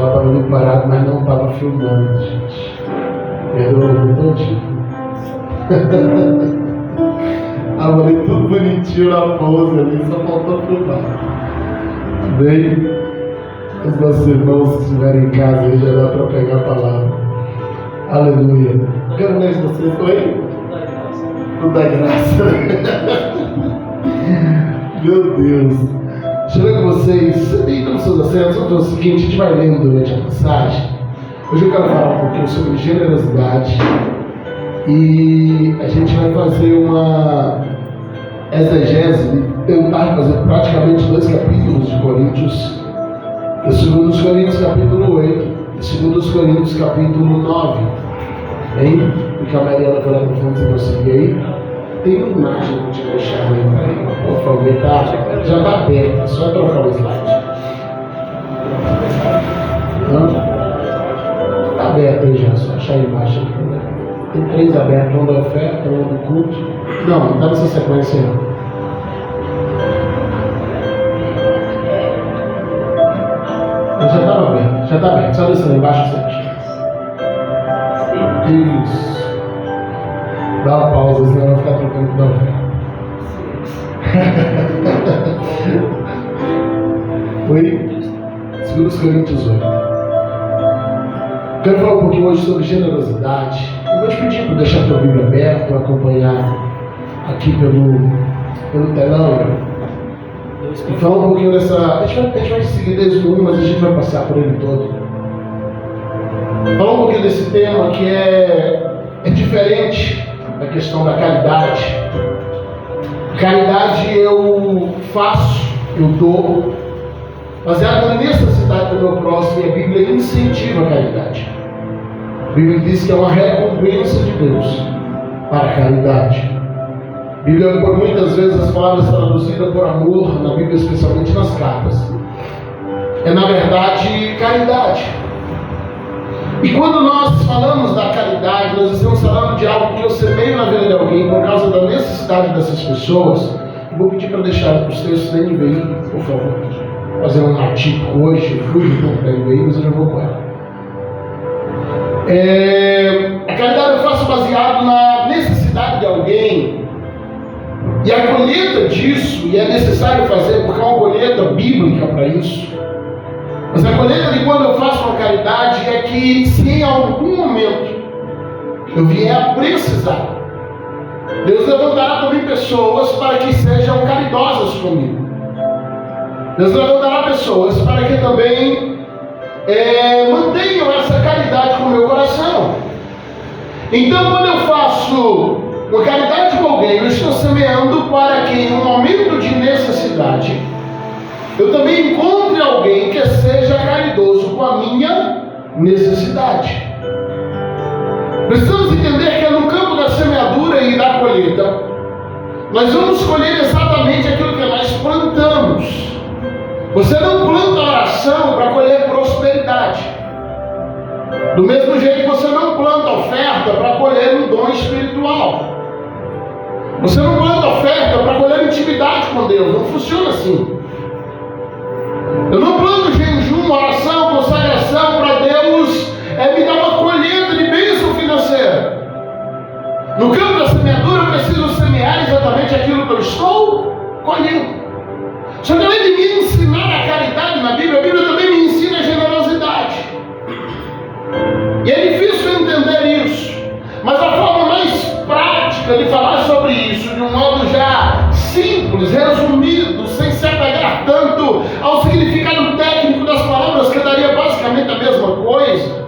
celular estava ali parado, mas não estava filmando, gente. Perdoa o todinho. A mãe tudo bonitinho na pose ali, só faltou filmar. Bem, os nossos irmãos, se estiverem em casa, aí já dá para pegar a palavra. Aleluia. Quero ver vocês. Oi? Tudo da graça. Meu Deus. Deixa eu ver com vocês. Você tem como seus assentos? Vamos fazer o seguinte: a gente vai lendo durante a passagem. Hoje eu quero falar um pouquinho sobre generosidade. E a gente vai fazer uma exegese, tentar fazer praticamente 2 capítulos de Coríntios. O 2 Coríntios capítulo 8 e 2 Coríntios capítulo 9. Hein? Porque a Mariana foi lá no fundo, você conseguir aí. Tem uma imagem que eu tinha deixado aí para ele. Por favor, tá? Já está aberto, é só trocar o slide. Está aberto aí já, só achar a imagem. Tem 3 abertos, um da oferta, um do culto. Não está nessa sequência não. Já estava aberto, já está aberto. Só descendo embaixo certinho. Isso. Dá uma pausa, senão vai ficar trocando da oferta. Foi 2 Coríntios 8. Quero falar um pouquinho hoje sobre generosidade. Eu vou te pedir para deixar a tua Bíblia aberta, para acompanhar aqui pelo telão. E falar um pouquinho dessa. A gente vai seguir desde o 1, mas a gente vai passar por ele todo. Falar um pouquinho desse tema que é diferente da questão da caridade. Caridade eu faço, eu dou, baseado na necessidade do meu próximo, e a Bíblia incentiva a caridade. A Bíblia diz que é uma recompensa de Deus para a caridade. A Bíblia, por muitas vezes, as palavras traduzidas por amor, na Bíblia, especialmente nas cartas, é na verdade caridade. E quando nós falamos da caridade, nós estamos falando de algo que eu semeio na vida de alguém por causa da necessidade dessas pessoas. Eu vou pedir para deixar os textos da NVI, por favor. Fazer um artigo hoje, eu fujo um pouco da NVI, mas eu já vou com ela. A caridade eu faço baseado na necessidade de alguém. E a colheita disso, e é necessário fazer, porque é uma colheita bíblica para isso. Mas a colheita de quando eu faço uma caridade é que, se em algum momento eu vier a precisar, Deus levantará também pessoas para que sejam caridosas comigo. Deus levantará pessoas para que também mantenham essa caridade com o meu coração. Então, quando eu faço uma caridade com alguém, eu estou semeando para que, em um momento de necessidade, eu também encontre alguém que seja caridoso com a minha necessidade. Precisamos entender que é no campo da semeadura e da colheita, nós vamos colher exatamente aquilo que nós plantamos. Você não planta oração para colher prosperidade. Do mesmo jeito que você não planta oferta para colher um dom espiritual. Você não planta oferta para colher intimidade com Deus. Não funciona assim. Eu não planto jejum, oração, consagração para Deus me dar uma colheita de bênção financeira. No campo da semeadura eu preciso semear exatamente aquilo que eu estou colhendo. Só que além de me ensinar a caridade na Bíblia, a Bíblia também me ensina a generosidade. E é difícil entender isso. Mas a forma mais prática de falar sobre isso, de um modo já simples, resumido, sem se apegar tanto ao significado técnico das palavras, que daria basicamente a mesma coisa.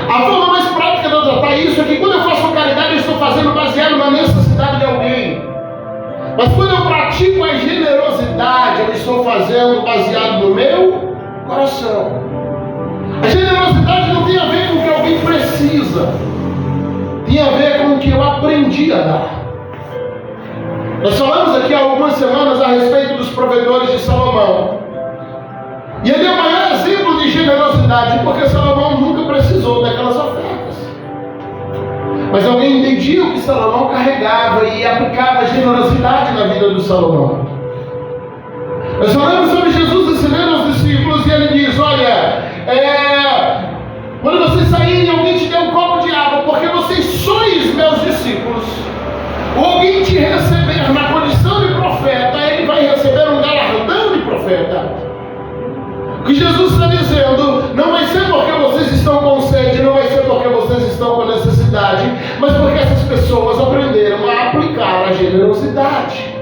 A forma mais prática de eu tratar isso é que quando eu faço caridade, eu estou fazendo baseado na necessidade de alguém. Mas quando eu pratico a generosidade, eu estou fazendo baseado no meu coração. A generosidade não tem a ver com o que alguém precisa, tem a ver com o que eu aprendi a dar. Nós falamos aqui há algumas semanas a respeito dos provedores de Salomão. E ele é o maior exemplo de generosidade, porque Salomão nunca precisou daquelas ofertas. Mas alguém entendia o que Salomão carregava e aplicava a generosidade na vida do Salomão. Nós falamos sobre Jesus ensinando aos discípulos e ele diz: olha, Jesus está dizendo, não vai ser porque vocês estão com sede, não vai ser porque vocês estão com necessidade, mas porque essas pessoas aprenderam a aplicar a generosidade.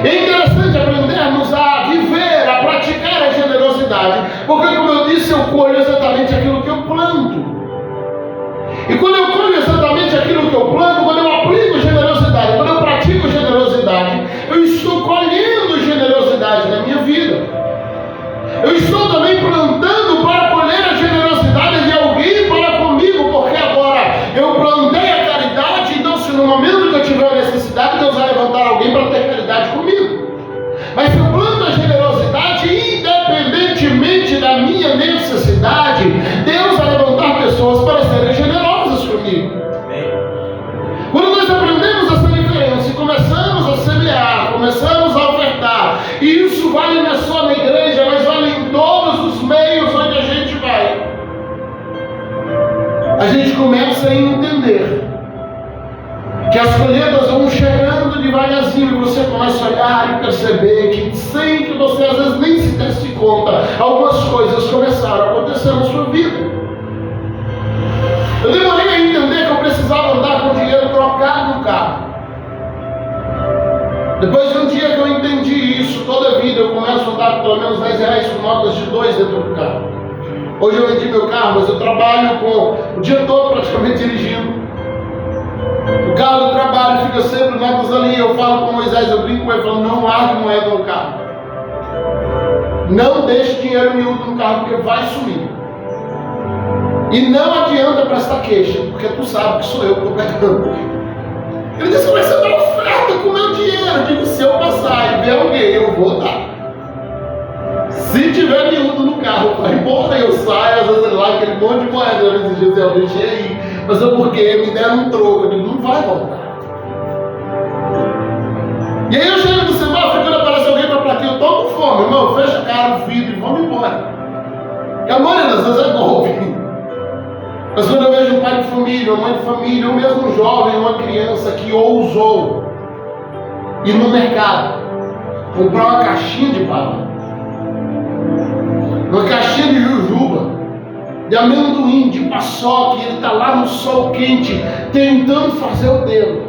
É interessante aprendermos a viver, a praticar a generosidade, porque, como eu disse, eu colho exatamente aquilo que eu planto. E quando eu colho exatamente aquilo que eu planto, quando eu aplico generosidade, quando eu pratico generosidade, eu estou colhendo generosidade na minha vida. Eu estou também plantando para colher a generosidade de alguém para comigo, porque agora eu plantei a caridade, então se no momento que eu tiver necessidade, Deus vai levantar alguém para ter caridade comigo. Mas eu planto a generosidade independentemente da minha necessidade, Deus vai levantar pessoas para serem generosas comigo. Quando nós aprendemos essa diferença e começamos a semear, começamos a ofertar, e isso vale não só na igreja, mas vale em todos os meios onde a gente vai, a gente começa a entender que as colheitas vão chegando devagarzinho, e você começa a olhar e perceber que, sem que você às vezes nem se desse conta, algumas coisas começaram a acontecer na sua vida. Eu demorei a entender que eu precisava andar com dinheiro trocado no carro. Depois de um dia que eu entendi isso, toda a vida eu começo a andar com pelo menos R$10 com notas de 2 dentro do carro. Hoje eu vendi meu carro, mas eu trabalho o dia todo praticamente dirigindo. O carro do trabalho fica sempre notas ali. Eu falo com Moisés, eu brinco com ele, falo, não largue moeda no carro. Não deixe dinheiro miúdo no carro, porque vai sumir. E não adianta prestar queixa, porque tu sabe que sou eu que estou pegando. Ele disse, mas você dá oferta com o meu dinheiro. Eu digo, se eu passar e ver alguém, eu vou dar. Se tiver miúdo no carro, vai embora, eu saio, às vezes lá aquele monte de moeda, eu disse, eu deixei aí. Mas é porque me deram um troco, eu digo, não vai voltar. E aí eu chego no semáforo, quando aparece alguém para plaquinha, eu tô com fome, irmão, fecha a cara, o vidro e vamos embora. Porque a maioria das vezes é golpe. Mas quando eu vejo um pai de família, uma mãe de família, ou mesmo um jovem, uma criança que ousou ir no mercado, comprar uma caixinha de bala, uma caixinha de jujuba, de amendoim, de paçoca, e ele está lá no sol quente, tentando fazer o dele.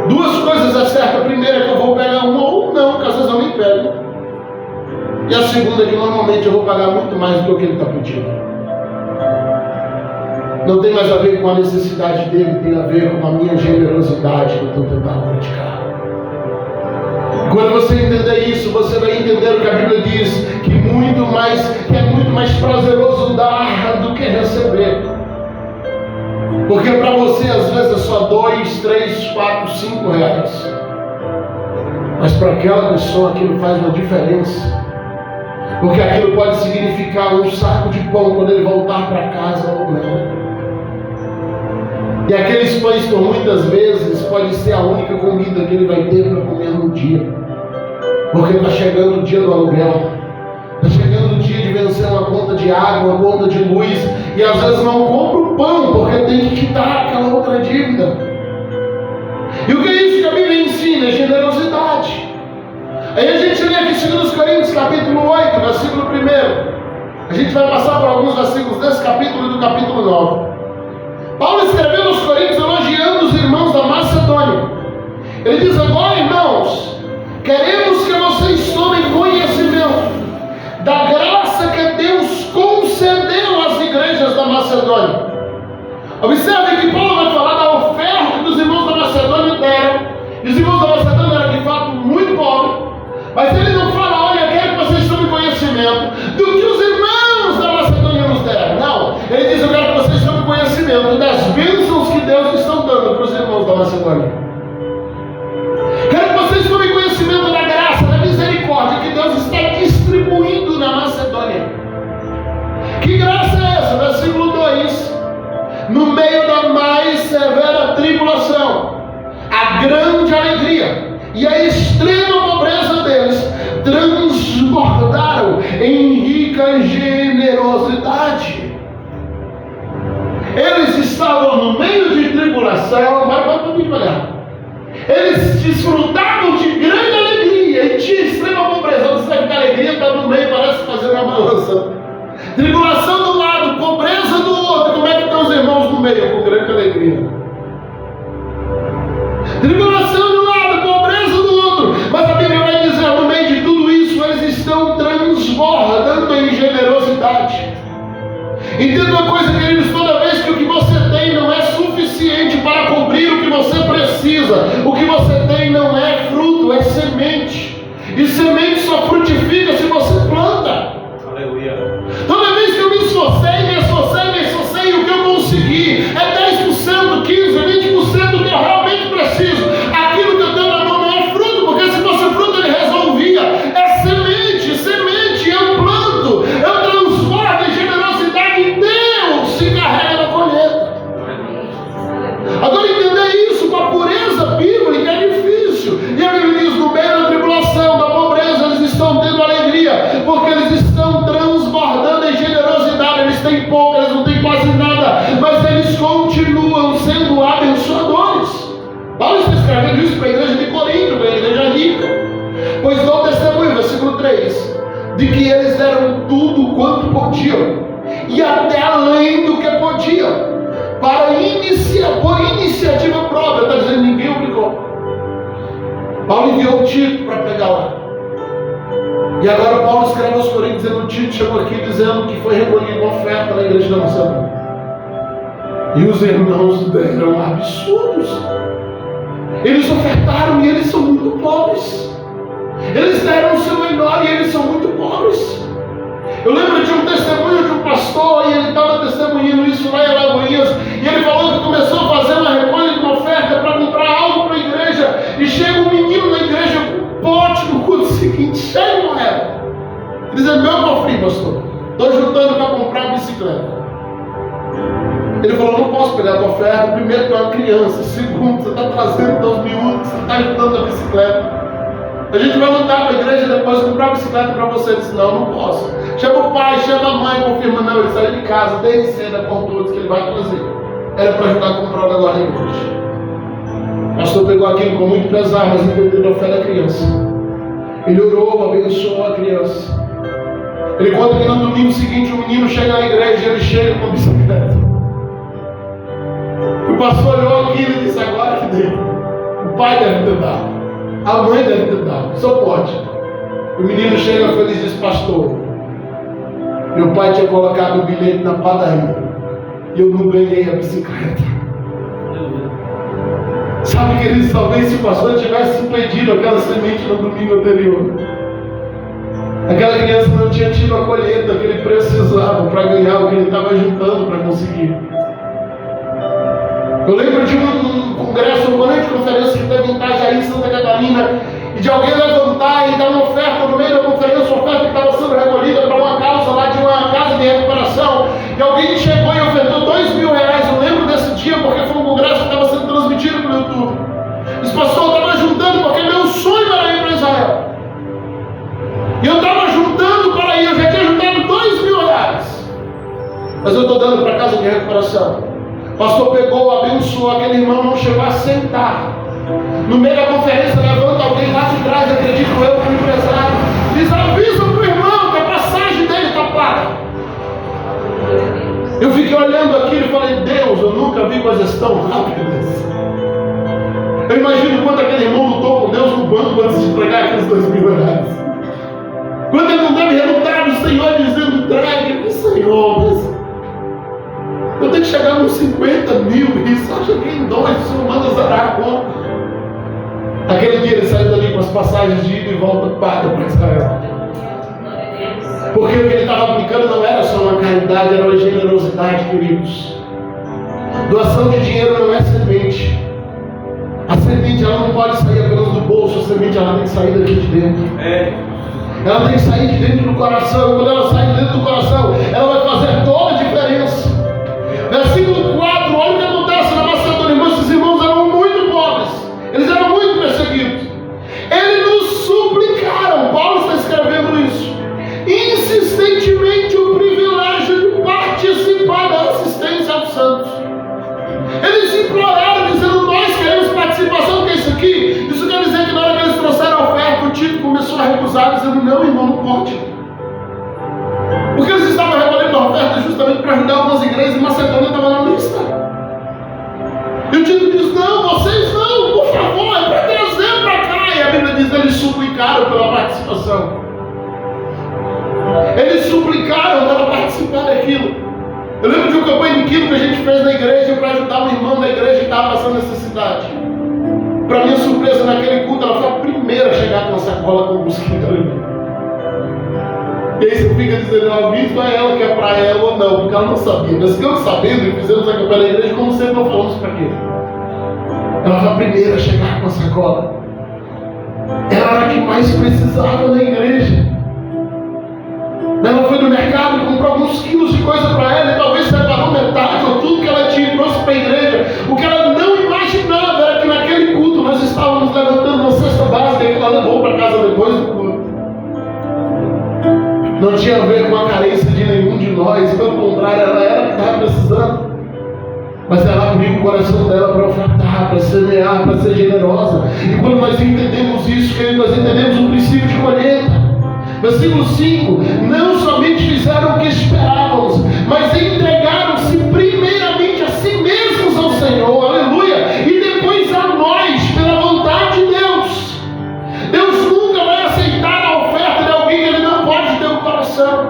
Duas coisas é certa. A primeira é que eu vou pegar uma ou não, que às vezes eu nem pego. E a segunda é que normalmente eu vou pagar muito mais do que ele está pedindo. Não tem mais a ver com a necessidade dele, tem a ver com a minha generosidade que eu estou tentando praticar. Quando você entender isso, você vai entender o que a Bíblia diz, que é muito mais prazeroso dar do que receber. Porque para você às vezes é só 2, 3, 4, 5 reais. Mas para aquela pessoa aquilo faz uma diferença. Porque aquilo pode significar um saco de pão quando ele voltar para casa ou não. E aqueles pães, por muitas vezes, pode ser a única comida que ele vai ter para comer no dia. Porque está chegando o dia do aluguel. Está chegando o dia de vencer uma conta de água, uma conta de luz. E às vezes não compra o pão, porque tem que quitar aquela outra dívida. E o que é isso que a Bíblia ensina? É generosidade. Aí a gente lê aqui em 2 Coríntios, capítulo 8, versículo 1. A gente vai passar por alguns versículos desse capítulo e do capítulo 9. Paulo escreveu aos Coríntios elogiando os irmãos da Macedônia. Ele diz agora, irmãos, queremos que vocês tomem conhecimento da graça que Deus concedeu às igrejas da Macedônia. Observe que Paulo vai falar da oferta que os irmãos da Macedônia deram. E os irmãos da Macedônia eram de fato muito pobres. Mas ele não fala, olha, quero que vocês tomem conhecimento do que os irmãos da Macedônia nos deram. Não, ele diz, eu quero que vocês tomem conhecimento das bênçãos que Deus está dando para os irmãos da Macedônia. Quero que vocês tomem conhecimento da graça, da misericórdia que Deus está distribuindo na Macedônia. Que graça é essa? Versículo 2. No meio da mais severa tribulação, a grande alegria e a extrema pobreza deles transbordaram em rica generosidade. Eles estavam no meio de tribulação, mas vamos devagar. Eles desfrutavam de grande alegria e de extrema pobreza. Você vai ficar alegria está no meio, parece fazer uma balança. Tribulação de um lado, pobreza do outro. Como é que estão os irmãos no meio? Com grande alegria. Tribulação de um lado, pobreza do outro. Mas a Bíblia vai dizer, no meio de tudo isso, eles estão transbordando em generosidade. Entenda uma coisa, queridos, toda vez que o que você tem não é suficiente para cobrir o que você precisa, o que você tem não é fruto, é semente. E semente só frutifica se você planta. Aleluia. Toda vez que eu me esforcei, o que eu consegui é 10%, 15%, 20% do que eu realmente preciso. Aquilo que eu tenho na mão não é fruto, porque se fosse fruto ele resolvia. É semente, eu planto, eu transformo em generosidade, Deus se carrega na colheita. Agora entender isso com a pureza bíblica é difícil. E a Bíblia diz, no meio da tribulação, da pobreza, eles estão tendo alegria, porque eles estão transbordando em generosidade. Eles têm pouco, eles não têm quase nada, mas eles continuam sendo abençoadores. Paulo está escrevendo isso para a igreja de Corinto, para a igreja rica. Pois dou testemunho, versículo 3, de que eles deram tudo quanto podiam, e até além do que podiam, por iniciativa própria. Está dizendo, ninguém obrigou. Paulo enviou o Tito para pegar lá. E agora Paulo escreve aos Coríntios, dizendo, o Tito chegou aqui dizendo que foi recolhida uma oferta na igreja da Macedônia. E os irmãos deram absurdos. Eles ofertaram e eles são muito pobres. Eles deram o seu menor e eles são muito pobres. Eu lembro de um testemunho de um pastor, e ele estava testemunhando isso lá em Alagoinhas, e ele falou que começou a fazer uma recolha de uma oferta para comprar algo para a igreja, e chega um menino na igreja com um pote no culto seguinte, cheio de moeda. Ele diz, é meu cofrinho, pastor, estou juntando para comprar uma bicicleta. Ele falou, não posso pegar a tua oferta, primeiro tu é uma criança, segundo, você está trazendo teus miúdos, você está ajudando a bicicleta. A gente vai lutar para a igreja depois comprar a bicicleta para você. Ele disse, não posso. Chama o pai, chama a mãe, confirma, não, ele saiu de casa, desde cedo com todos que ele vai trazer. Era para ajudar a comprar o negócio da igreja. O pastor pegou aquilo com muito pesar, mas entendeu a fé da criança. Ele orou, abençoou a criança. Ele conta que no domingo seguinte o menino chega na igreja e ele chega com a bicicleta. O pastor olhou aquilo e disse, agora que deu. O pai deve ter dado. A mãe deve ter dado, só pode. O menino chega feliz e diz, pastor, meu pai tinha colocado o bilhete na padaria e eu não ganhei a bicicleta. Sabe, queridos, talvez se o pastor tivesse impedido aquela semente no domingo anterior, aquela criança não tinha tido a colheita que ele precisava para ganhar o que ele estava juntando para conseguir. Eu lembro de um congresso, uma grande conferência que teve em Itajaí, Santa Catarina, e de alguém levantar e dar uma oferta no meio da conferência, uma oferta que estava sendo recolhida para uma causa lá de uma casa de recuperação, e alguém chegou e ofertou R$2.000. Eu lembro desse dia porque foi um congresso que estava sendo transmitido pelo YouTube. Esse pastor estava juntando porque meu sonho era ir para Israel. E eu estava juntando para ir, eu já tinha juntado R$2.000. Mas eu estou dando para a casa de recuperação. O pastor pegou, abençoou, aquele irmão não chegou a sentar. No meio da conferência, levanta alguém lá de trás, acredito eu, como empresário, diz, avisa para o irmão que a passagem dele está paga. Eu fiquei olhando aquilo e falei, Deus, eu nunca vi coisas tão rápidas. Eu imagino quanto aquele irmão lutou com Deus no banco antes de entregar aqueles R$2.000. Quando ele não deve relutar no Senhor dizendo, entregue, Senhor, mas eu tenho que chegar nos 50 mil, e só cheguei em 2, o Senhor manda zerar a conta. Aquele dia ele saiu dali com as passagens de ida e volta paga para Israel. Porque o que ele estava aplicando não era só uma caridade, era uma generosidade, queridos. Doação de dinheiro não é semente. A semente ela não pode sair apenas do bolso, a semente ela tem que sair daqui de dentro. Ela tem que sair de dentro do coração, e quando ela sai de dentro do coração, ela vai fazer toda a diferença. Versículo 4, olha o que acontece na Macedônia. Esses irmãos eram muito pobres, eles eram muito perseguidos. Eles nos suplicaram, Paulo está escrevendo isso, insistentemente o privilégio de participar da assistência aos santos. Eles imploraram, dizendo, nós queremos participação. O que é isso aqui? Isso quer dizer que na hora que eles trouxeram a oferta, o Tito começou a recusar, dizendo, não, irmão, não igreja de Macedônia estava na lista. E o Tito diz: não, vocês não, por favor, é para trazer para cá. E a Bíblia diz: eles suplicaram pela participação. Eles suplicaram para participar daquilo. Eu lembro de uma campanha de quilo que a gente fez na igreja para ajudar um irmão da igreja que estava passando necessidade. Para minha surpresa, naquele culto, ela foi a primeira a chegar com uma sacola com um busquinho ali. E aí você fica dizendo: eu aviso a ela que é para ela ou não, porque ela não sabia. Mas ficamos sabendo e fizemos a campanha da igreja, como sempre não falamos para quê. Ela foi a primeira a chegar com a sacola. Ela era a que mais precisava na igreja. Ela foi no mercado e comprou alguns quilos de coisa para ela, e talvez separou metade ou tudo que ela tinha e trouxe para a igreja. O que ela não imaginava era que naquele culto nós estávamos levantando uma cesta básica que ela levou para casa depois do culto. Não tinha a ver com a carência de nenhum de nós, pelo contrário, ela era que estava precisando. Mas ela abriu o coração dela para ofertar, para semear, para ser generosa. E quando nós entendemos isso, querido, nós entendemos o princípio de colheita. Versículo 5: não somente fizeram o que esperávamos, mas entregaram-se primeiramente a si mesmos ao Senhor, aleluia, e depois a nós, pela vontade de Deus. Deus nunca vai aceitar a oferta de alguém que ele não pode ter um coração.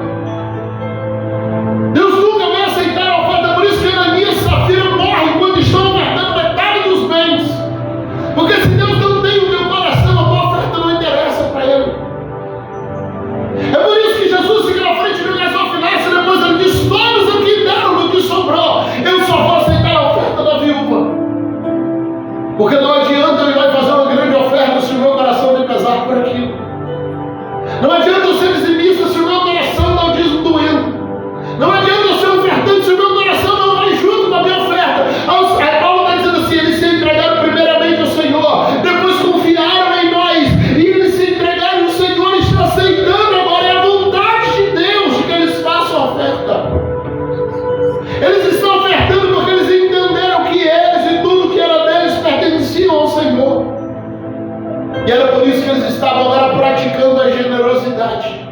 Deus nunca vai aceitar a oferta, por isso que Ananias e Safira morrem quando estão ofertando metade dos bens. Porque se Deus não tem o teu coração, a tua oferta não interessa para ele. É por isso que Jesus fica na frente do gasofinácio e depois ele diz: todos aqui deram do que sobrou, eu só vou aceitar a oferta da viúva. Porque não adianta eu ir lá fazer uma grande oferta se o meu coração vai pesar por aquilo. Não adianta eu ser dizimista se o meu coração não diz doendo. Não adianta eu ser ofertante se o meu coração não vai junto com a minha oferta. Aí Paulo está dizendo assim: eles se entregaram primeiramente ao Senhor, depois confiaram em nós, e eles se entregaram e o Senhor está aceitando. Eles estão ofertando porque eles entenderam que eles e tudo que era deles pertenciam ao Senhor. E era por isso que eles estavam agora praticando a generosidade.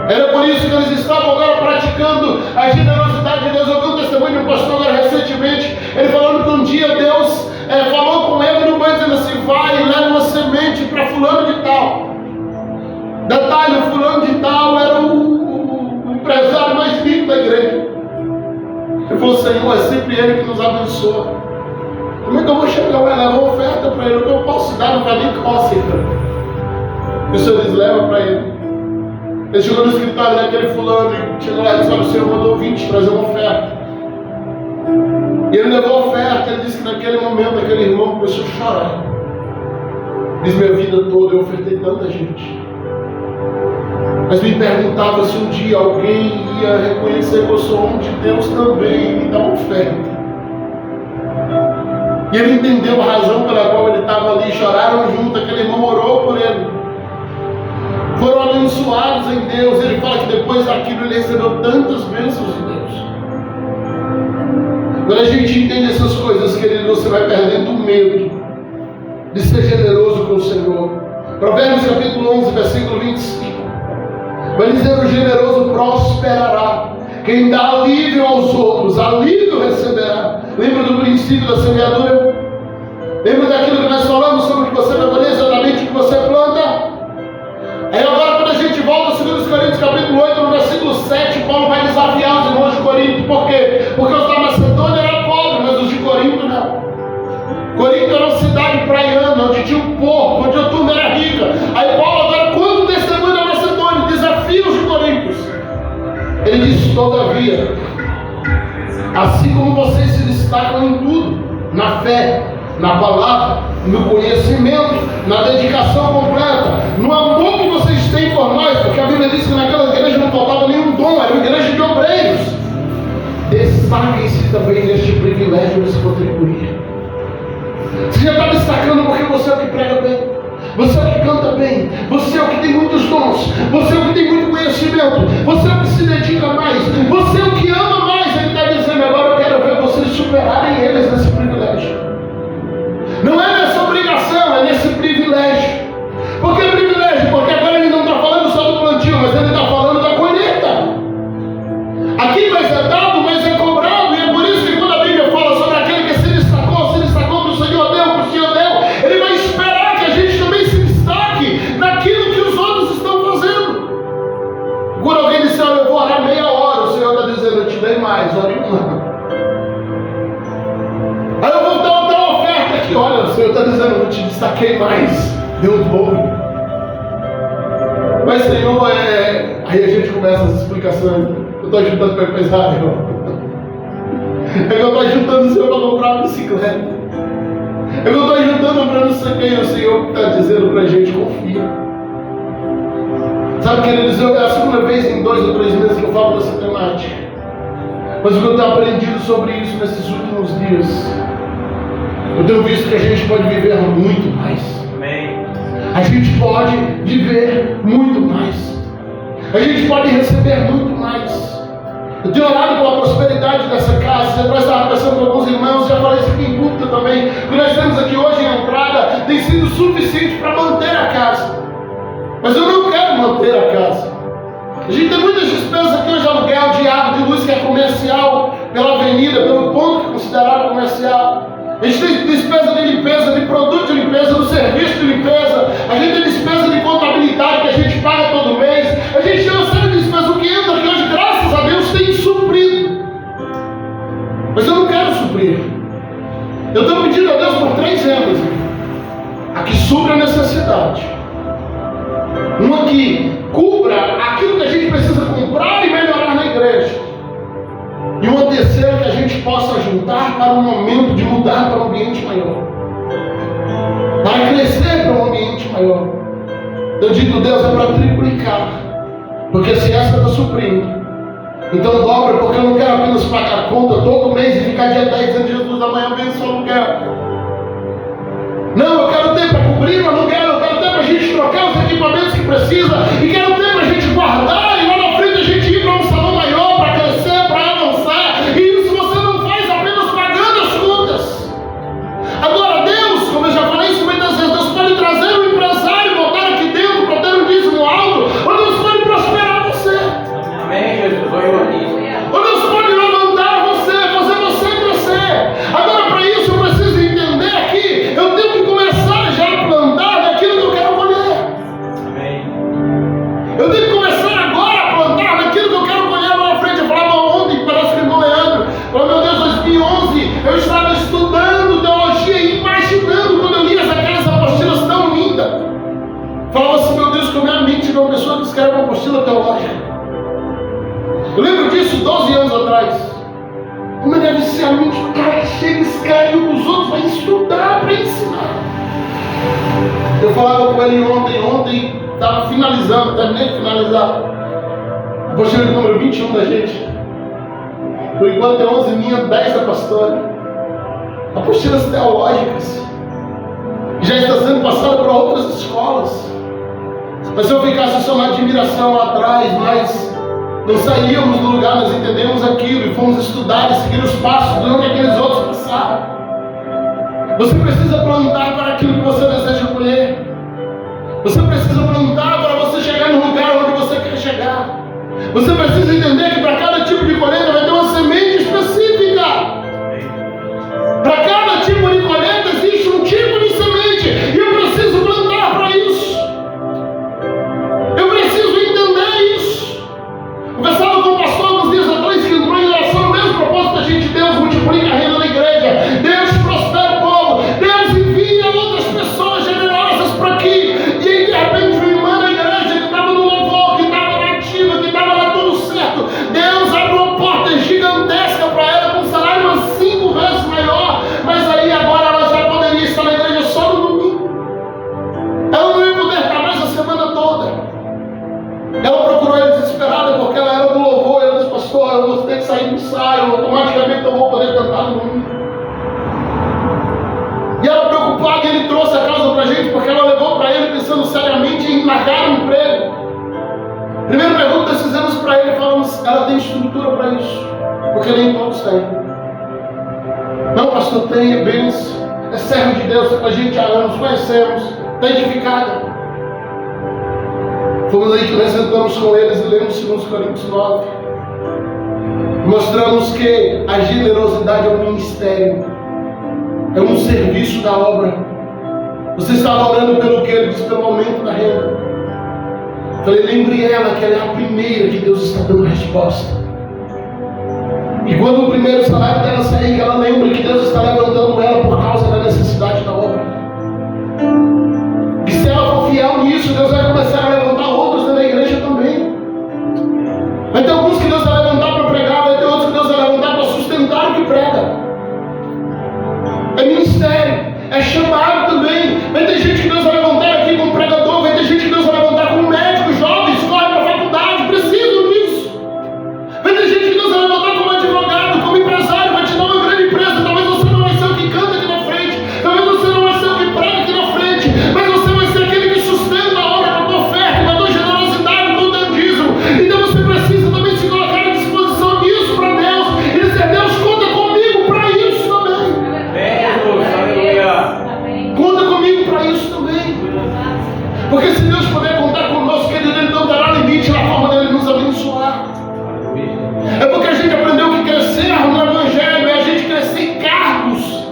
Era por isso que eles estavam agora praticando a generosidade de Deus. Eu vi um testemunho de um pastor agora recentemente, ele falando que um dia Deus falou com ele no banho, dizendo assim: vai e leva uma semente para fulano de tal. Detalhe: o fulano de tal era o empresário mais rico da igreja. Ele falou: Senhor, é sempre ele que nos abençoa. Como é que eu vou chegar lá e levar uma oferta para ele? O que eu posso dar? Não vai nem cócega. E o Senhor diz: leva para ele. Ele chegou no escritório daquele fulano e chegou lá e disse: olha, o Senhor mandou 20 trazer uma oferta. E ele levou a oferta. Ele disse que naquele momento aquele irmão começou a chorar. Diz: minha vida toda eu ofertei tanta gente, mas me perguntava se um dia alguém ia reconhecer que eu sou homem de Deus também e me dar uma oferta. E ele entendeu a razão pela qual ele estava ali. Choraram junto, aquele irmão orou por ele, foram abençoados em Deus. Ele fala que depois daquilo ele recebeu tantas bênçãos de Deus. Quando a gente entende essas coisas, querido, você vai perdendo o medo de ser generoso com o Senhor. Provérbios capítulo 11, versículo 25. Vai dizer: o generoso prosperará. Quem dá alívio aos outros, alívio receberá. Lembra do princípio da semeadura? Lembra daquilo que nós falamos sobre o que você vai colher, exatamente o que você planta? Aí agora, quando a gente volta a 2 Coríntios capítulo 8, no versículo 7, Paulo vai desafiar os irmãos de Corinto. Por quê? Porque os da Macedônia eram pobres, mas os de Corinto não. Corinto era uma cidade praiana, onde tinha um porto, onde a turma era rica. Aí Paulo agora, quando testemunha da Macedônia, desafia os de Corinto. Ele diz: todavia, assim como vocês se destacam em tudo, na fé, na palavra, no conhecimento, na dedicação completa, no amor que vocês têm por nós, porque a Bíblia diz que naquela igreja não faltava nenhum dom, era uma igreja de obreiros. Destaquem-se também neste privilégio de se contribuir. Você já está destacando porque você é o que prega bem, você é o que canta bem, você é o que tem muitos dons, você é o que tem muito conhecimento, você é o que se dedica mais, você é o que ama mais. Ele está dizendo: agora eu quero ver vocês superarem eles nesse privilégio. Não é nessa obrigação, é nesse privilégio. Por que privilégio? Porque agora ele não está falando só do plantio, mas ele está falando da colheita. Aqui mais, ore uma. Aí eu vou dar uma oferta aqui, olha, o Senhor está dizendo, eu te destaquei mais, deu um pouco. Mas Senhor, aí a gente começa as explicações, eu estou ajudando para Israel. É que eu estou ajudando o Senhor para comprar uma bicicleta. É que eu estou ajudando para não sei quem, o Senhor está dizendo para a gente, confia. Sabe, queridos, é a segunda vez em 2 ou 3 meses que eu falo dessa temática. Mas o que eu tenho aprendido sobre isso nesses últimos dias, eu tenho visto que a gente pode viver muito mais. Amém. A gente pode viver muito mais. A gente pode receber muito mais. Eu tenho orado pela prosperidade dessa casa. Eu estava conversando com alguns irmãos, já falei isso aqui em público também. O que nós temos aqui hoje em entrada tem sido suficiente para manter a casa. Mas eu não quero manter a casa. A gente tem muitas despesas aqui hoje, aluguel de água, de luz que é comercial, pela avenida, pelo ponto que é considerado comercial. A gente tem despesa de limpeza, de produto de limpeza, do serviço de limpeza. A gente tem despesa de contabilidade que a gente paga todo mês. A gente tem uma série de despesas. O que entra aqui hoje, graças a Deus, tem suprido. Mas eu não quero suprir. Eu estou pedindo a Deus por 3 ênfases. A que supra a necessidade. Uma que cubra aquilo que a gente precisa comprar e melhorar na igreja. E uma terceira que a gente possa juntar para um momento de mudar para um ambiente maior. Para crescer para um ambiente maior. Eu digo, Deus, é para triplicar. Porque se essa está suprindo, então dobra, porque eu não quero apenas pagar a conta todo mês e ficar dia 10 dizendo, Jesus, amanhã abençoa o aluguel. Não, eu quero ter para cobrir o aluguel, eu quero ter para a gente trocar os equipamentos que precisa, e quero ter para a gente guardar, e lá na frente a gente ir para um salão maior, para crescer, para avançar. E isso você não faz apenas pagando as contas. Agora Deus, como eu já falei isso muitas vezes, Deus pode trazer um empresário e botar aqui dentro para ter um dízimo alto, ou Deus pode prosperar você. Amém, Jesus. Ou Deus pode levantar você, fazer você crescer. Agora para isso eu preciso entender aqui, eu tenho que começar já a plantar naquilo que eu quero colher. Amém. Eu tenho que começar agora a plantar naquilo que eu quero colher lá na frente. Eu falava ontem, parece que o Leandro, falou, meu Deus, 2011, eu estava estudando teologia e imaginando quando eu lia aquelas apostilas tão lindas. Falava assim, meu Deus, como é a mente de uma pessoa que escreve uma apostila teológica. Eu lembro disso 12 anos atrás. Como deve ser a mente do cara que chega e escreve os outros para estudar, para ensinar. Eu falava com ele ontem estava finalizando, terminei de finalizar a apostila número 21 da gente. Por enquanto é 11 minha, 10 da pastora. Apostilas teológicas. Já está sendo passada por outras escolas. Mas se eu ficasse só na admiração lá atrás, mas não saíamos do lugar, nós entendemos aquilo e fomos estudar e seguir os passos de onde aqueles outros passaram. Você precisa plantar para aquilo que você deseja colher. Você precisa plantar para você chegar no lugar onde você quer chegar. Você precisa entender que para cada tipo de colheita vai ter uma semente específica. Para cada tipo de colheita existe um tipo de semente. E eu preciso plantar para isso. Eu preciso entender isso. Conversava com o pastor alguns dias atrás que entrou em oração no mesmo propósito da gente. Deus multiplica a renda da igreja. Deus prospera o povo. Deus envia outras pessoas generosas para aqui. E aí de repente uma irmã da igreja que estava no louvor, que estava na ativa, que estava lá tudo certo. Deus abre uma porta gigantesca para ela com um salário umas 5 vezes maior. Mas aí agora ela já poderia estar na igreja só no domingo. Ela não ia poder estar mais a semana toda. Ela procurou ele desesperada porque ela era do louvor. Ela disse, pastor, eu vou ter que sair do ensaio, automaticamente eu vou poder cantar no domingo. E ela preocupada, ele trouxe a causa para a gente porque ela levou para ele pensando seriamente em largar o emprego. Primeira pergunta que nós fizemos para ele, falamos, ela tem estrutura para isso? Porque nem todos têm. Não, pastor, tem, é bênção, é servo de Deus, está com a gente há anos, conhecemos, está edificada. Fomos aí que nós entramos com eles e lemos 2 Coríntios 9. Mostramos que a generosidade é um ministério, é um serviço da obra. Você estava orando pelo que? Ele disse, pelo aumento da renda. Falei, lembre ela que ela é a primeira que Deus está dando resposta. E quando o primeiro salário dela sair, que ela lembre que Deus está levantando ela por causa da necessidade da obra. E se ela for fiel nisso, Deus vai começar a levantar outros dentro da igreja também. Vai ter alguns que Deus vai levantar para pregar, vai ter outros que Deus vai levantar para sustentar o que prega. É ministério, é chamado também. Vai ter gente que Deus vai levantar aqui como pregador, vai ter gente que Deus vai levantar como médico, jovens, corre para a faculdade, precisam disso. Vai ter gente que Deus vai levantar como advogado, como empresário, vai te dar uma grande empresa. Talvez você não vai ser o que canta aqui na frente, talvez você não vai ser o que prega aqui na frente, mas você vai ser aquele que sustenta a obra com a tua oferta, com a tua generosidade, com o teu dízimo. Então você precisa também se colocar à disposição disso para Deus e dizer: Deus, conta comigo para isso também. Conta comigo para isso também. Porque se Deus puder contar conosco, Ele não dará limite na forma dele nos abençoar. É porque a gente aprendeu que crescer no Evangelho é a gente crescer em cargos.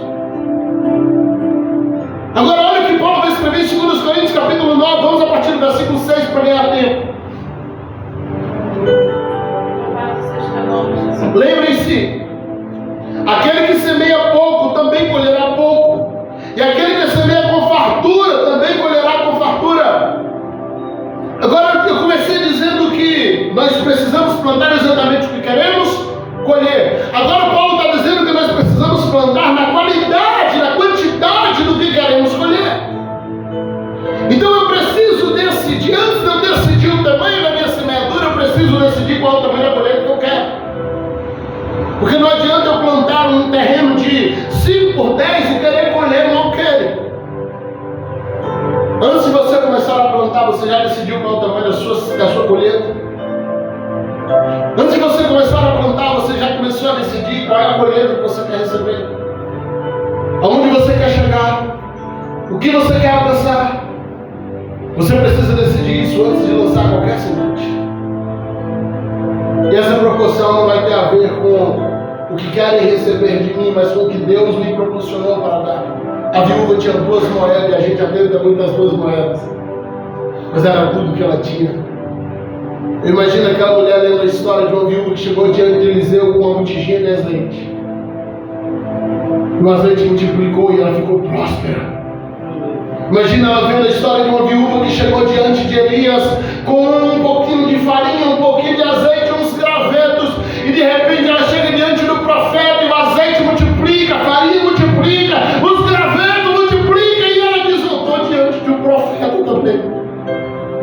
Agora olha o que Paulo vai escrever em 2 Coríntios capítulo 9. Vamos a partir do versículo 6 para ganhar tempo. Lembrem-se, aquele que semeia pouco também colherá pouco, e aquele que semeia com fartura também colherá com fartura. Agora eu comecei dizendo que nós precisamos plantar exatamente o que queremos colher. Agora Paulo está dizendo que nós precisamos plantar na qualidade, na quantidade do que queremos colher. Então eu preciso decidir, antes de eu decidir o tamanho da minha semeadura, eu preciso decidir qual é o tamanho da colheita que eu quero. Porque não adianta eu plantar um terreno de 5 por 10 e querer colher mal querer. Antes de você começar a plantar, você já decidiu qual é o tamanho da sua colheita? Antes de você começar a plantar, você já começou a decidir qual é a colheita que você quer receber? Aonde você quer chegar? O que você quer alcançar? Você precisa decidir isso antes de lançar qualquer semente. E essa proporção não vai ter a ver com o que querem receber de mim, mas com o que Deus me proporcionou para dar. A viúva tinha 2 moedas e a gente atenta muito das 2 moedas. Mas era tudo que ela tinha. Eu imagino aquela mulher lendo a história de uma viúva que chegou diante de Eliseu com uma botijinha de azeite. E o azeite multiplicou e ela ficou próspera. Imagina ela vendo a história de uma viúva que chegou diante de Elias com um pouquinho de farinha, um pouquinho de azeite, uns gravetos, e de repente ela chega diante do profeta e o azeite multiplica, a farinha multiplica, os gravetos multiplicam, e ela diz: eu estou diante de um profeta também.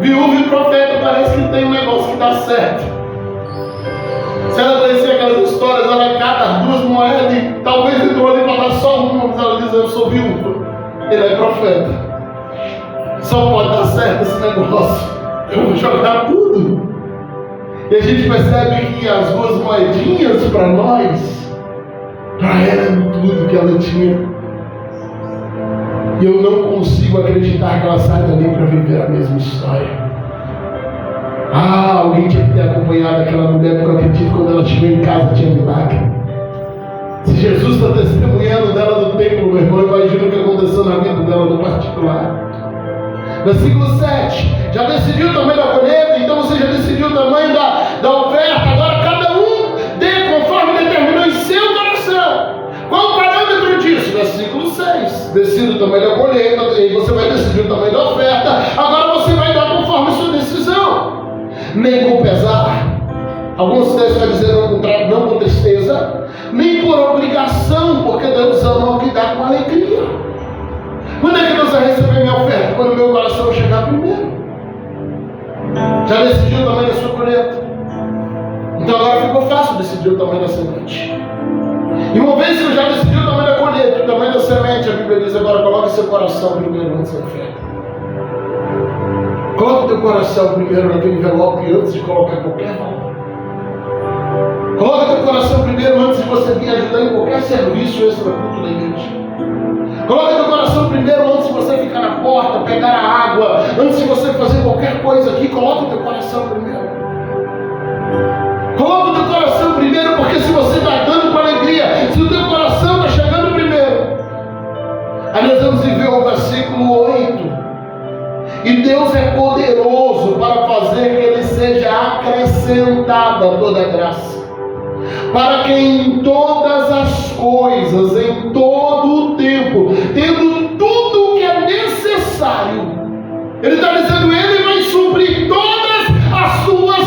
Viúva e profeta parece que tem um negócio que dá certo. Se ela conhecer aquelas histórias, ela cata as 2 moedas e talvez entrou ali para dar só uma, mas ela diz: eu sou viúva, ele é profeta. Só pode dar certo esse negócio. Eu vou jogar tudo. E a gente percebe que as 2 moedinhas para nós, para ela era tudo que ela tinha. E eu não consigo acreditar que ela sai dali para viver a mesma história. Alguém tinha que ter acompanhado aquela mulher, porque eu acredito que quando ela chegou em casa tinha milagre. Se Jesus está testemunhando dela no templo, meu irmão, imagina o que aconteceu na vida dela no particular. Versículo 7. Já decidiu o tamanho da colheita? Então você já decidiu o tamanho da oferta. Agora cada um dê conforme determinou em seu coração. Qual o parâmetro disso? Versículo 6. Decida o tamanho da colheita, e você vai decidir o tamanho da oferta. Agora você vai dar conforme sua decisão. Nem com pesar. Alguns textos vai dizer não com tristeza, nem por obrigação, porque Deus ama o que dá com alegria. Quando é que Deus vai receber minha oferta? Quando o meu coração chegar primeiro. Já decidiu o tamanho da sua colheita? Então agora ficou fácil decidir o tamanho da semente. E uma vez que eu já decidi o tamanho da colheita, o tamanho da semente, a Bíblia diz: agora coloque seu coração primeiro antes da oferta. Coloque o teu coração primeiro naquele envelope antes de colocar qualquer valor. Coloque o teu coração primeiro antes de você vir ajudar em qualquer serviço extra culto da igreja. Coloque o teu coração primeiro antes de você ficar na porta, pegar a água, antes de você fazer qualquer coisa aqui. Coloque o teu coração primeiro. Coloque o teu coração primeiro, porque se você está dando com alegria, se o teu coração está chegando primeiro. Aí nós vamos viver o versículo 8. E Deus é poderoso para fazer que ele seja acrescentada toda a graça. para que em todas as coisas, em todo o tempo, tendo tudo o que é necessário, ele está dizendo, ele vai suprir todas as suas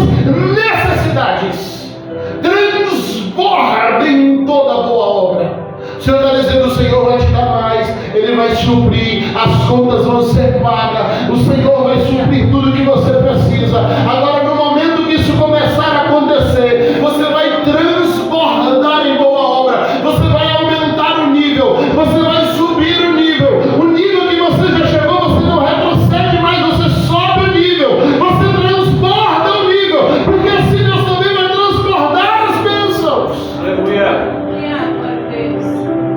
necessidades, transborda em toda boa obra. O Senhor está dizendo, o Senhor vai te dar mais, ele vai suprir, as contas vão ser pagas, o Senhor vai suprir tudo que você precisa. Agora, no momento que isso começar a acontecer, você vai transbordar em boa obra, você vai aumentar o nível, você vai subir o nível que você já chegou, você não retrocede mais, você sobe o nível, você transborda o nível, porque assim Deus também vai transbordar as bênçãos. Aleluia.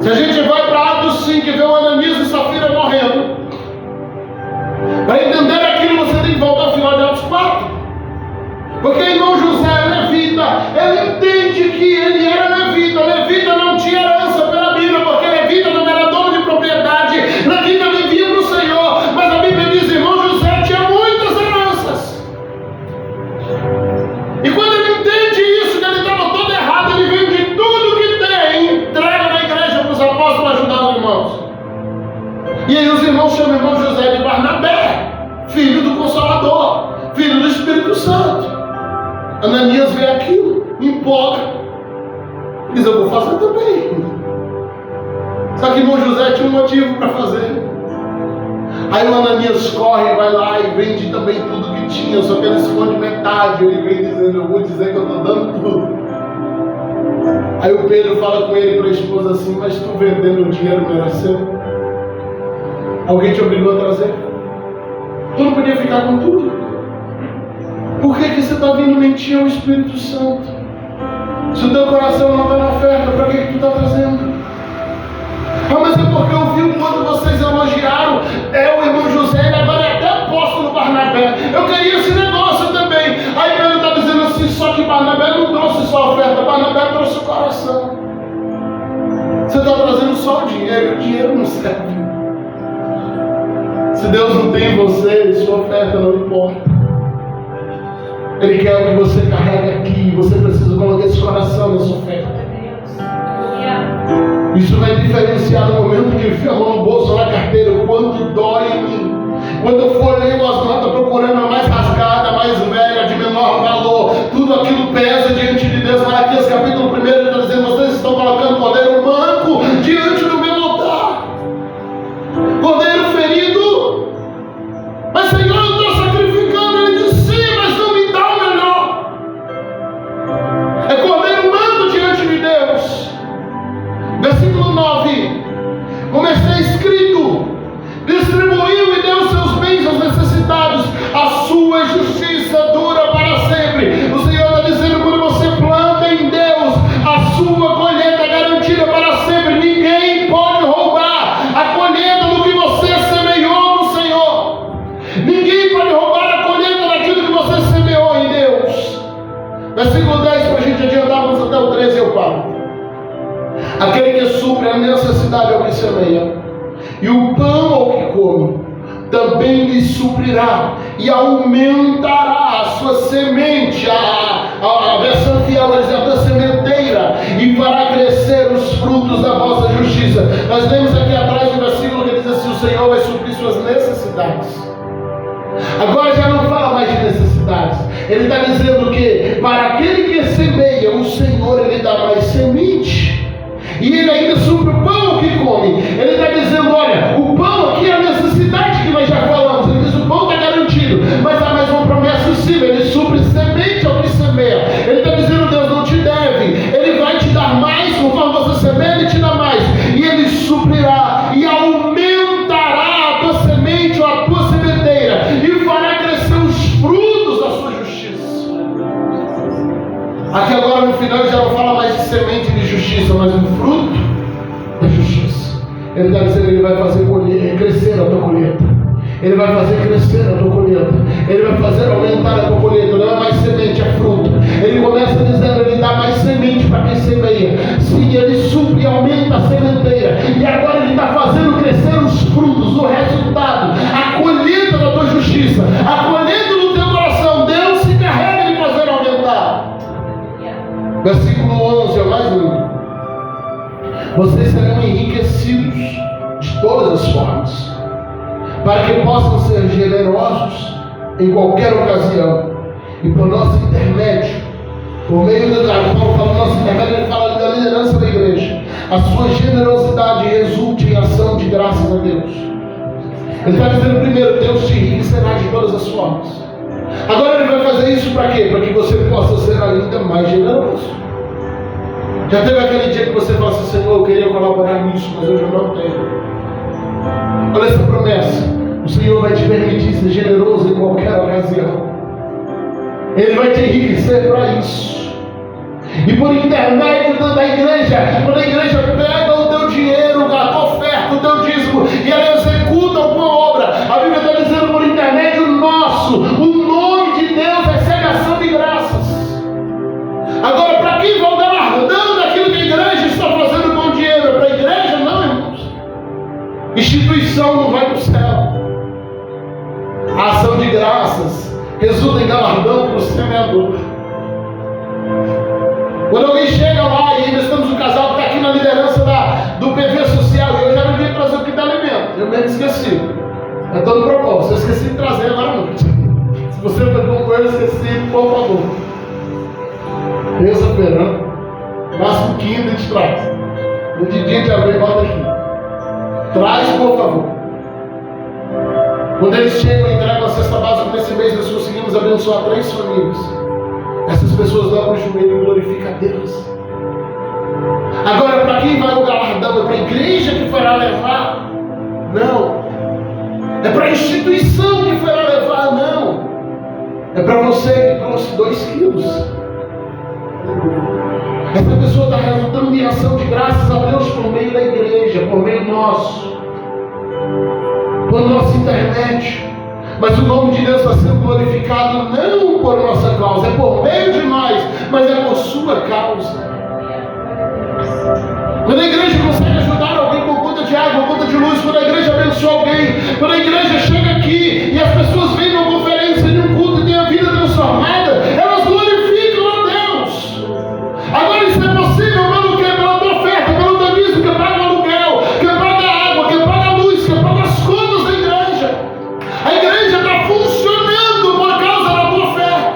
Se a gente vai para Atos 5 e vê o Ananias e Safira morrendo, para entender aquilo você tem que voltar ao final de Atos 4. Porque irmão José é levita, ele entende que ele era levita. Levita não tinha herança pela Bíblia, porque levita não era dono de propriedade, levita vivia para o Senhor. Mas a Bíblia diz, irmão José tinha muitas heranças. E quando ele entende isso, que ele estava todo errado, ele vende tudo que tem, entrega na igreja para os apóstolos ajudar os irmãos. E aí os irmãos chamam o irmão José de Barnabé, filho do Consolador, filho do Espírito Santo. Ananias vê aquilo, empolga, diz, eu vou fazer também. Só que irmão José tinha um motivo para fazer. Aí o Ananias corre, vai lá e vende também tudo que tinha, só que ele esconde metade. Ele vem dizendo, eu vou dizer que eu estou dando tudo. Aí o Pedro fala com ele, para a esposa assim, mas tu vendendo o dinheiro não era seu? Alguém te obrigou a trazer? Tu não podia ficar com tudo? Por que você está vindo mentir ao Espírito Santo? Se o teu coração não está na oferta, para que tu está trazendo? Ah, mas é porque eu vi o quanto vocês elogiaram o irmão José, ele agora é até apóstolo Barnabé. Eu queria esse negócio também. Aí Pedro está dizendo assim, só que Barnabé não trouxe só a oferta, Barnabé trouxe o coração. Você está trazendo só o dinheiro não serve. Se Deus não tem em você, sua oferta não importa. Ele quer o que você carrega aqui. Você precisa colocar esse coração na sua oferta. Isso vai diferenciar no momento que enfia a mão no bolso ou na carteira, o quanto dói em mim. Quando eu for ler as notas procurando a mais rasgada, a mais velha, de menor valor, tudo aquilo pesa diante de Deus. Malaquias capítulo 1 ele está dizendo, vocês estão colocando cordeiro manco diante do meu altar. Cordeiro ferido. Mas Senhor, eu estou sacrificando. Ele diz, sim, mas não me dá o melhor. É cordeiro manco diante de Deus. Versículo 9, como está escrito, distribuiu e deu seus bens aos necessitados, a sua justiça dura para sempre. O Senhor está dizendo, quando você planta em Deus, a sua colheita é garantida para sempre. Ninguém pode roubar a colheita do que você semeou no Senhor. Ninguém pode roubar a colheita daquilo que você semeou em Deus. Versículo 10, para a gente adiantar, vamos até o 13 eu paro. Aquele que supre a necessidade ao que semeia, e o pão ao que come, também lhe suprirá, e aumentará a sua semente, a versão fiel diz a tua sementeira, e fará crescer os frutos da vossa justiça. Nós lemos aqui atrás um versículo que diz assim, o Senhor vai suprir suas necessidades. Agora já não fala mais de necessidades. Ele está dizendo que para aquele que semeia, o Senhor ele dá mais semente. E ele ainda supre o pão que come. Ele está dizendo, olha, o pão aqui é a necessidade que nós já falamos. Ele diz, o pão está garantido. Mas há mais uma promessa em cima. Ele supre semente ao que semeia. Ele está dizendo, Deus não te deve. Ele vai te dar mais, conforme você semeia, ele te dá mais. E ele suprirá e aumentará a tua semente ou a tua sementeira. E fará crescer os frutos da sua justiça. Aqui agora no final ele já não fala mais de semente de justiça, mas um fruto da justiça. Ele está dizendo que ele vai fazer crescer a tua colheita. Ele vai fazer crescer a tua colheita. Ele vai fazer aumentar a tua colheita. Não é mais semente, é fruto. Ele começa dizendo, ele dá mais semente para quem semeia. Sim, ele supre e aumenta a sementeira. E agora ele está fazendo crescer os frutos, o resultado, a colheita da tua justiça, a colheita do teu coração. Deus se carrega de fazer aumentar. Versículo vocês serão enriquecidos de todas as formas, para que possam ser generosos em qualquer ocasião, e por nosso intermédio, por meio do Paulo fala nosso intermédio, ele fala da liderança da igreja, a sua generosidade resulte em ação de graças a Deus. Ele está dizendo primeiro, Deus te enriquecerá de todas as formas. Agora ele vai fazer isso para quê? Para que você possa ser ainda mais generoso. Já teve aquele dia que você fala assim, Senhor, eu queria colaborar nisso, mas hoje eu não tenho. Olha essa promessa, o Senhor vai te permitir ser generoso em qualquer ocasião. Ele vai te enriquecer para isso. E por intermédio da igreja, quando a igreja pega o teu dinheiro, a tua oferta, o teu dízimo, e ela executa alguma obra, a Bíblia está dizendo por intermédio nosso, o nome de Deus recebe ação de graças. Agora, para quem vai galardando aquilo que a igreja está fazendo com o dinheiro? Para a igreja não, irmãos. Instituição não vai para o céu. A ação de graças resulta em galardão para o semeador. Quando alguém chega lá e ainda estamos um casal que está aqui na liderança do PV social, e eu já não vim trazer o que dá alimento, eu mesmo esqueci. É todo propósito, eu esqueci de trazer agora à noite. Se você pegou com ele, esqueci, por favor. Terça-feira, né? Máximo quinta a gente traz. No dia a gente já vem e bota aqui. Traz, por favor. Quando eles chegam e entregam a cesta básica nesse mês, nós conseguimos abençoar 3 famílias. Essas pessoas dobram o joelho e glorificam a Deus. Agora, para quem vai o galardão? É para a igreja que fará levar? Não. É para a instituição que fará levar? Não. É para você que trouxe 2 quilos. Essa pessoa está resultando em ação de graças a Deus por meio da igreja, por meio nosso, por nosso intermédio. Mas o nome de Deus está sendo glorificado não por nossa causa, é por meio de nós, mas é por sua causa. Quando a igreja consegue ajudar alguém com conta de água, conta de luz, quando a igreja abençoa alguém, quando a igreja chega aqui e as pessoas vêm numa conferência, de um culto e têm a vida transformada, elas glorificam a Deus. Agora isso é possível pelo quê? Pela tua oferta, pelo teu dízimo, que paga o aluguel, que paga a água, que paga a luz, que paga as contas da igreja. A igreja está funcionando por causa da tua oferta.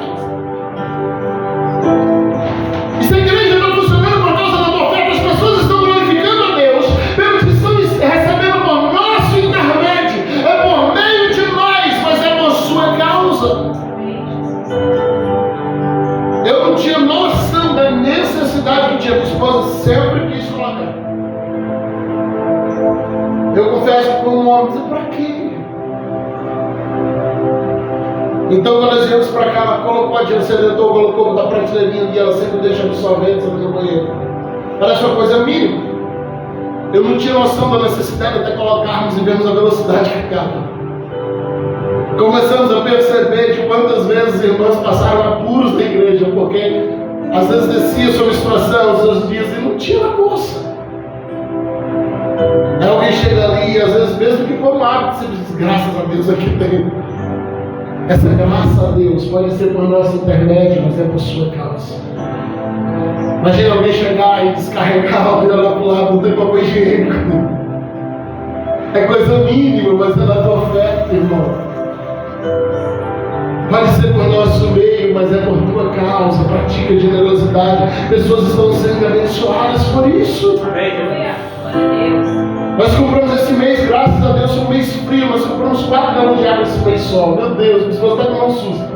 E se a igreja está funcionando por causa da tua oferta, as pessoas estão glorificando a Deus, pelo que estão recebendo por nosso intermédio. É por meio de nós, mas é por sua causa. Eu não tinha noção da necessidade que tinha. Minha esposa sempre quis colocar. Eu confesso que como homem, disse, para quê? Então quando nós viemos para cá, ela colocou a dinheiro, sedentou, colocou da prateleirinha e ela sempre deixa absorvente no banheiro. Ela achou uma coisa mínima. Eu não tinha noção da necessidade até colocarmos e vermos a velocidade que acaba. Começamos a perceber de quantas vezes os irmãos passaram apuros na igreja, porque às vezes descia sob extração os seus dias e não tinha na bolsa. Aí alguém chega ali e às vezes mesmo que for um hábito, você diz, graças a Deus aqui tem. Essa graça a Deus pode ser por nosso intermédio, mas é por sua causa. Imagina alguém chegar e descarregar, olhar lá para o lado, não tem papel higiênico. É coisa mínima, mas é da tua oferta, irmão. Pode ser por nosso meio, mas é por tua causa. Pratica generosidade. Pessoas estão sendo abençoadas por isso. Amém. Nós compramos esse mês, graças a Deus, foi um mês frio. Nós compramos 4 galões de água esse mês só. Meu Deus, minha esposa está com um susto.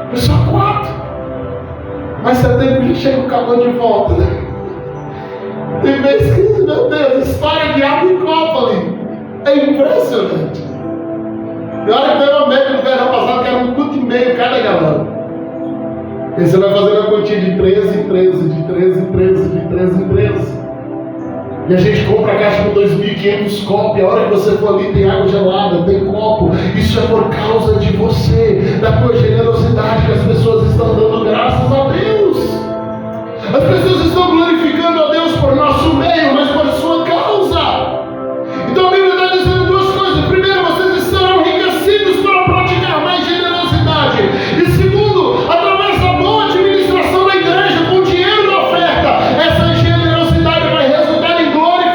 Foi só 4. Mas setembro que chega o calor de volta, né? Tem mês que, meu Deus, história de água em copo ali. É impressionante. E olha que teve uma média no verão passado que era 1,5 kg cada galão. E você vai fazendo a quantia de 13 em 13, de 13 em 13, de 13 em 13. E a gente compra a caixa com 2.500 copos. E a hora que você for ali tem água gelada, tem copo. Isso é por causa de você, da tua generosidade, que as pessoas estão dando graças a Deus. As pessoas estão glorificando a Deus por nosso meio, mas por sua causa. Então a Bíblia está dizendo 2 coisas. Primeiro, vocês estarão enriquecidos para praticar mais generosidade. E segundo, através da boa administração da igreja, com o dinheiro da oferta, essa generosidade vai resultar em glória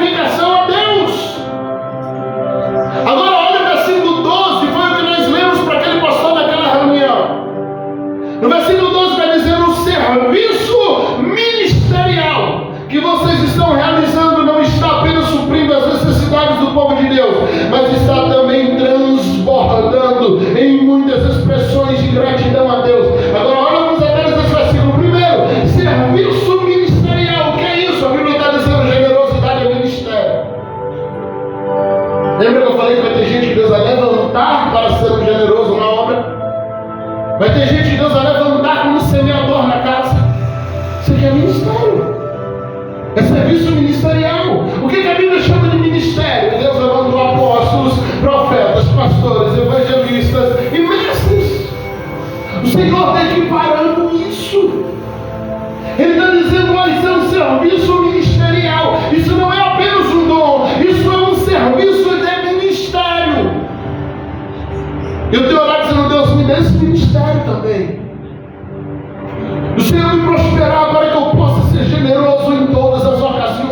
É serviço ministerial. O que a Bíblia chama de ministério? Deus levantou apóstolos, profetas, pastores, evangelistas e mestres. O Senhor está equiparando isso. Ele está dizendo, olha, isso é um serviço ministerial. Isso não é apenas um dom, isso é um serviço de ministério. Eu tenho orado dizendo, Deus, me dê esse ministério também. O Senhor me prosperar para que eu possa ser generoso em todas as ocasiões.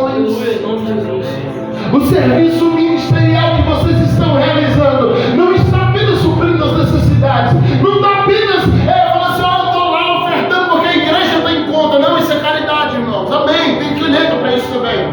O serviço ministerial que vocês estão realizando não está apenas suprindo as necessidades, não está apenas falando assim, eu estou lá ofertando porque a igreja está em conta. Não, isso é caridade, irmãos. Amém, tem cliente para isso também.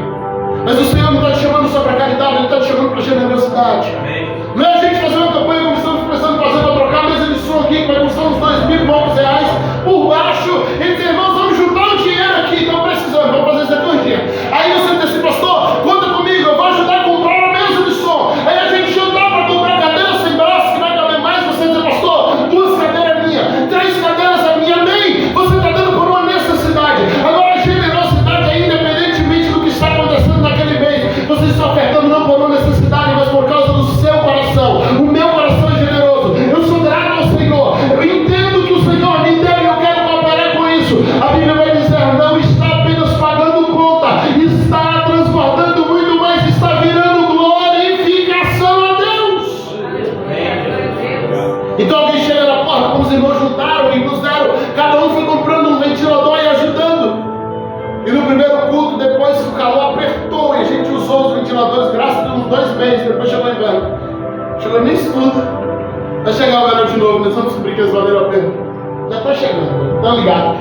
Mas o Senhor não está te chamando só para caridade, Ele está te chamando para generosidade. Amém. Não é a gente fazer uma campanha como estamos precisando fazer para trocar a mesa de som aqui, que vai custar uns 2.000 e poucos reais por baixo. Entre irmãos, vamos juntar o dinheiro aqui, estão precisando, vamos fazer isso daqui um dia. Aí você diz assim, pastor, conta comigo, eu vou ajudar a comprar uma mesa de som. Aí a gente juntar para comprar cadeira sem braço, que vai caber mais. Você diz, pastor, 2 cadeiras é minha, 3 cadeiras é minha, amém. Você está dando por uma necessidade. Agora a generosidade é independentemente do que está acontecendo naquele mês. Você está ofertando não por uma necessidade, mas por causa do seu coração. O meu coração é generoso. Eu sou grato ao Senhor. Eu entendo que o Senhor me deu e eu quero cooperar com isso. A Bíblia vai dizer, não está apenas pagando conta, está transbordando muito mais, está virando glorificação a Deus. Então alguém chega na porta, como os irmãos juntaram e nos deram, cada um foi comprando um ventilador e ajudando. E no primeiro culto, depois que o calor apertou e a gente usou os ventiladores, graças a uns 2 meses, depois chegou o inverno. Chegou nisso tudo. Vai chegar o verão de novo, nós vamos descobrir que eles valeram a pena. Já está chegando, estão ligados.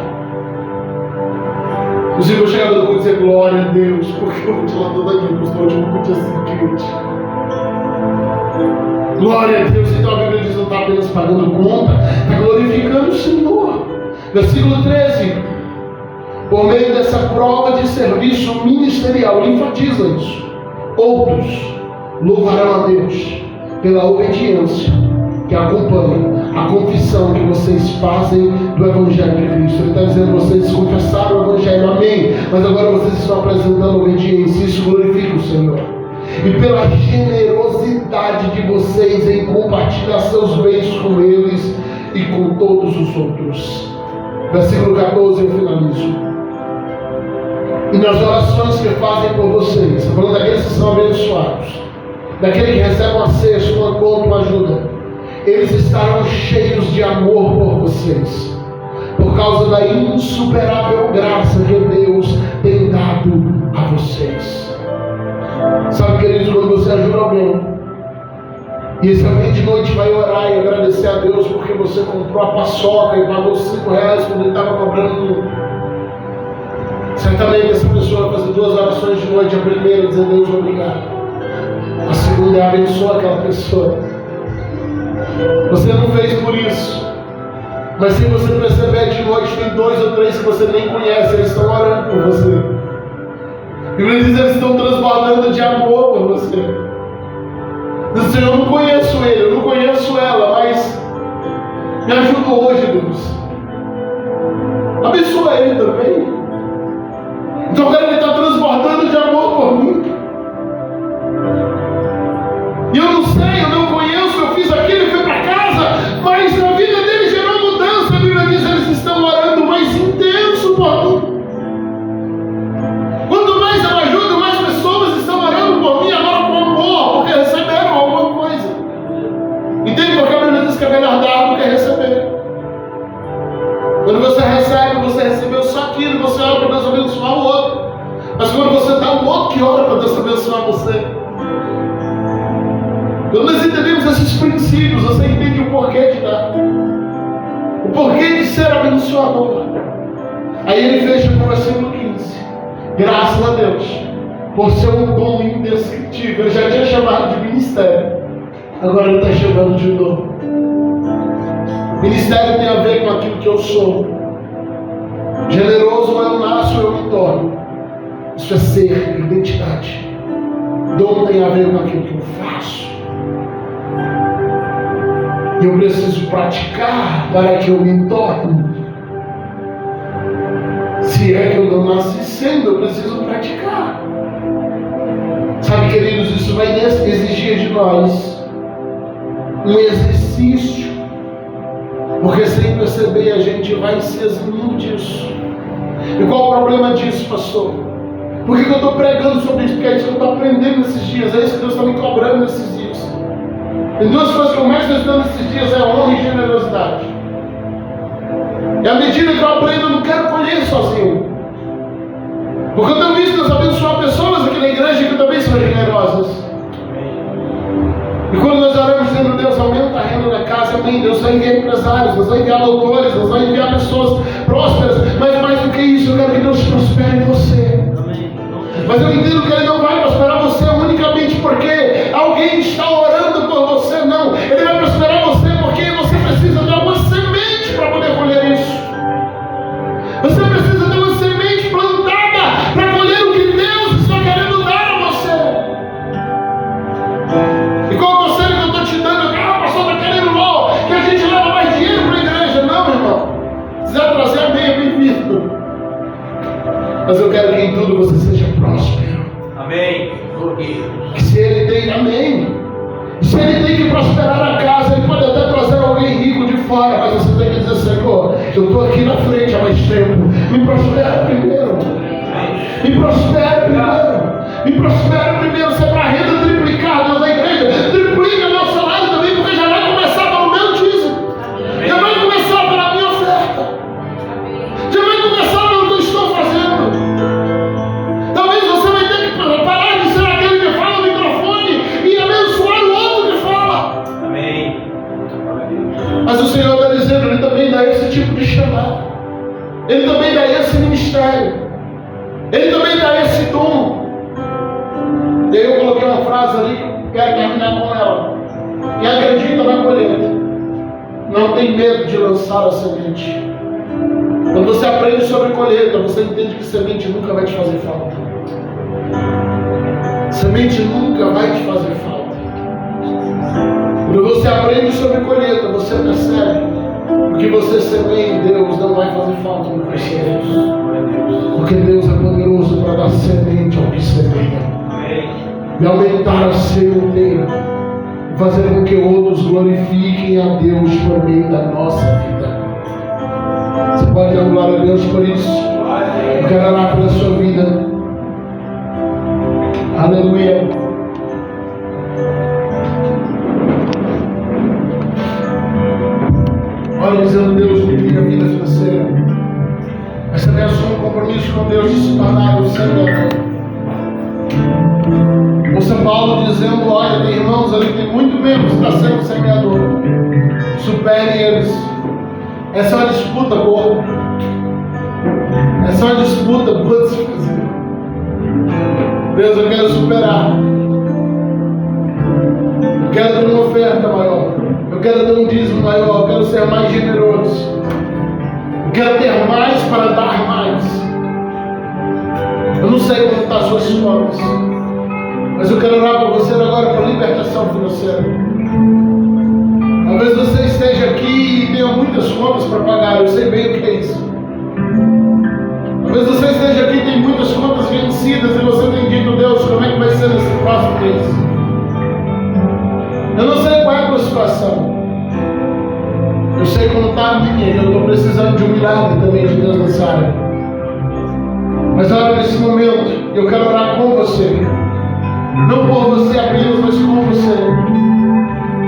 Os irmãos chegaram no culto e dizer glória a Deus, porque o ventilador daqui custou de um culto seguinte. Glória a Deus. Então a Bíblia diz, não está apenas pagando conta, está glorificando o Senhor. Versículo 13. Por meio dessa prova de serviço ministerial, ele enfatiza isso. Outros louvarão a Deus pela obediência que acompanha a confissão que vocês fazem do Evangelho de Cristo. Ele está dizendo, vocês confessaram o Evangelho, amém, mas agora vocês estão apresentando obediência, isso glorifica o Senhor. E pela generosidade de vocês em compartilhar seus bens com eles e com todos os outros. Versículo 14, eu finalizo. E nas orações que fazem por vocês, estou falando daqueles que são abençoados, daquele que recebe uma cesta, uma conta, uma ajuda, eles estarão cheios de amor por vocês, por causa da insuperável graça que Deus tem dado a vocês. Sabe, queridos, quando você ajuda alguém, e esse alguém de noite vai orar e agradecer a Deus porque você comprou a paçoca e pagou 5 reais quando ele estava cobrando 1. Certamente essa pessoa vai fazer 2 orações de noite. A primeira dizer, Deus, obrigado. A segunda é abençoa aquela pessoa. Você não fez por isso, mas se você perceber de noite, tem 2 ou 3 que você nem conhece, eles estão orando por você. A Bíblia diz, eles estão transbordando de amor por você. Diz assim, eu não conheço ele, eu não conheço ela, mas me ajuda hoje, Deus. Abençoa ele também. Então ele está transbordando de amor por mim. E eu não sei, eu não conheço, eu fiz aquilo e fui para casa, mas a vida dele gerou mudança. A Bíblia diz, eles estão orando mais intenso por mim. Quanto mais eu ajudo, mais pessoas estão orando por mim, agora com amor, porque receberam alguma coisa. Entende? Porque a Bíblia diz que é melhor dar do que receber. Quando você recebe, você recebeu só aquilo, você ora para Deus abençoar o outro. Mas quando você dá, o outro que ora para Deus abençoar você. Quando nós entendemos esses princípios, você entende o porquê de dar, o porquê de ser abençoador. Aí ele fecha com o versículo 15. Graças a Deus, por ser um dom indescritível. Ele já tinha chamado de ministério, agora ele está chamando de dom. Ministério tem a ver com aquilo que eu sou. Generoso eu nasço, eu me torno. Isso é ser, identidade. Dom tem a ver com aquilo que eu faço. E eu preciso praticar para que eu me torne. Se é que eu não nasci sendo, eu preciso praticar. Sabe, queridos, isso vai exigir de nós um exercício, porque sem perceber a gente vai se eximindo disso. E qual o problema disso, pastor? Por que eu estou pregando sobre isso? Porque é isso que eu estou aprendendo nesses dias, é isso que Deus está me cobrando nesses dias. Tem duas coisas que eu mais estou estudando nesses dias, é honra e generosidade. E à medida que eu aprendo, eu não quero colher sozinho. Porque eu tenho visto Deus abençoar pessoas aqui na igreja que também são generosas. E quando nós oramos dizendo, Deus, aumenta a renda da casa, amém. Deus vai enviar empresários, Deus vai enviar doutores, Deus vai enviar pessoas prósperas. Mas mais do que isso, eu quero que Deus prospere você. Mas eu entendo que Ele não vai prosperar você unicamente porque alguém está orando por você, não. Ele vai prosperar você porque você precisa de uma semente para poder colher isso. Você precisa de uma semente plantada para colher o que Deus está querendo dar a você. E qual o conselho que eu estou te dando? Ah, o pastor está querendo que a gente leva mais dinheiro para a igreja. Não, irmão. Se quiser trazer, amém, é bem-vindo. Mas eu quero que em tudo você seja próspero. Amém. Que se Ele tem, amém. Se Ele tem que prosperar a casa, Ele pode até trazer alguém rico de fora, mas você tem que dizer, Senhor, eu estou aqui na frente há mais tempo. Me prospera primeiro. Me prospera primeiro. Me prospera primeiro. Se é para a renda triplicar, Deus da igreja, triplica meu salário também, porque já vai começar pelo meu dízimo. Já vai começar pela minha oferta. Já vai começar pelo que eu estou fazendo. Talvez você vai ter que parar de ser aquele que fala no microfone e abençoar o outro que fala. Amém. Mas o Senhor está dizendo, Ele também dá esse tipo de chamado. Ele também dá esse ministério. Ele também dá esse dom. E aí eu coloquei uma frase ali, quero terminar com ela. E acredita na colheita. Não tem medo de lançar a semente. Quando você aprende sobre colheita, você entende que semente nunca vai te fazer falta. Semente nunca vai te fazer falta. Quando você aprende sobre colheita, você percebe que você semeia em Deus não vai fazer falta no coração. Porque Deus é poderoso para dar semente ao que semeia. E aumentar a sementeira. E fazer com que outros glorifiquem a Deus por meio da nossa vida. Você pode dar glória a Deus por isso? Eu quero orar pela sua vida. Aleluia. Olha, dizendo, Deus, minha vida financeira. Mas também assumo um compromisso com Deus de se tornar o semeador. O São Paulo dizendo, olha, tem irmãos ali que tem muito menos para ser um semeador. Supere eles. Essa é uma disputa boa. Essa é uma disputa boa de se fazer. Deus, eu quero superar. Eu quero ter uma oferta maior. Eu quero ter um dízimo maior. Eu quero ser mais generoso. Eu quero ter mais para dar mais. Eu não sei como estão as suas contas, mas eu quero orar por você agora para libertação financeira. Talvez você esteja aqui e tenha muitas contas para pagar. Eu sei bem o que é isso. Talvez você esteja aqui e tenha muitas contas vencidas e você tem dito, Deus, como é que vai ser nesse próximo mês? Eu não sei qual é a tua situação. Eu sei como está a minha e eu estou precisando de um milagre também de Deus nessa área. Mas olha, nesse momento, eu quero orar com você. Não por você apenas, mas com você.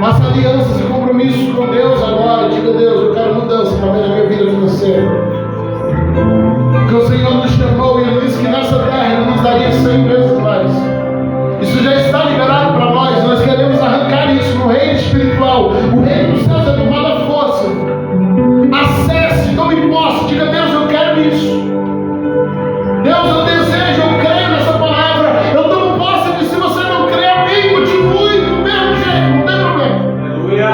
Faça alianças e compromissos com Deus agora. Diga, Deus, eu quero mudança também na minha vida financeira. Porque o Senhor nos chamou e Ele disse que nessa terra Ele nos daria 100 vezes mais. Isso já está liberado para nós. Nós queremos arrancar isso no reino espiritual. O reino dos céus é tomada força. Acesse, tome posse. Diga, Deus, eu quero isso. Deus, eu desejo, eu creio nessa palavra. Eu tomo posse que se você não crê, amém, continue do mesmo jeito, não tem problema. Aleluia.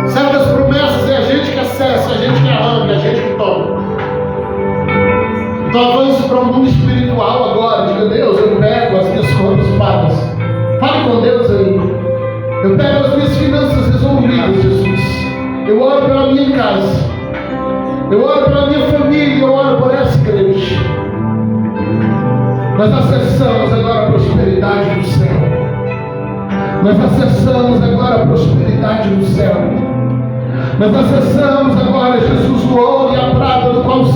Certas promessas é a gente que acessa, a gente que arranca, a gente que toma. Então avance para o mundo espiritual agora. Diga, Deus, eu pego as minhas contas pagas. Fale com Deus aí. Eu pego as minhas finanças resolvidas, Jesus. Eu oro pela minha casa. Eu oro pela minha família. Eu oro por essa igreja. Nós acessamos agora a prosperidade do céu. Nós acessamos agora a prosperidade do céu. Nós acessamos agora, Jesus, o ouro e a prata do qual o